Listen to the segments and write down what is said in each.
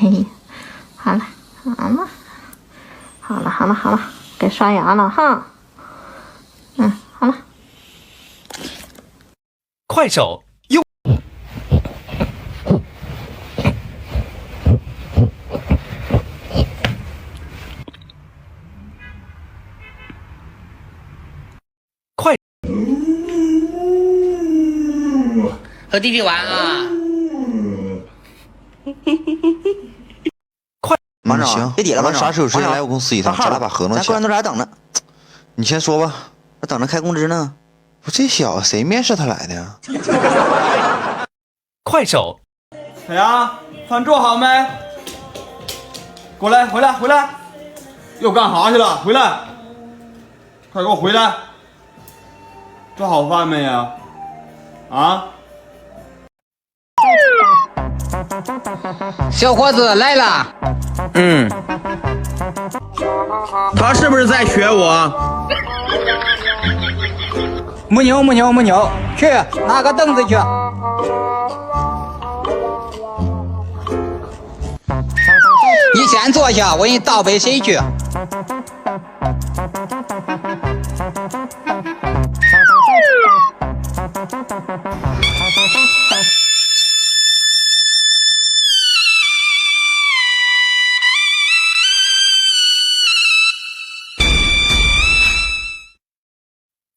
嘿，好了，好了，该刷牙了哈。好了。快手用。快。和弟弟玩啊！快。马长，行，别抵了，马长。啥时候有时间来我公司一趟，咱俩把合同签。咱过完都在这等着。你先说吧，我等着开工资呢。不，这小子谁面试他来的呀？快手。小杨，饭做好没？过来，回来！又干啥去了？回来！快给我回来！做好饭没呀？啊？小伙子来了。他是不是在学我？没牛，去拿个凳子去。你先坐下，我给你倒杯水去。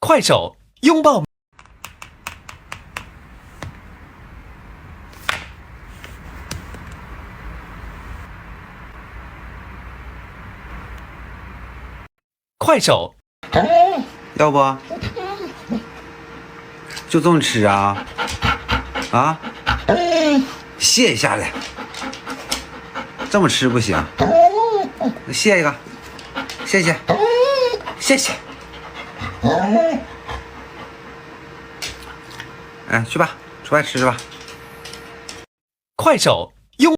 快手拥抱。快手。要不就这么吃啊？啊？卸一下来，这么吃不行，卸一个，谢谢。哎，去吧，出来吃去吧。快手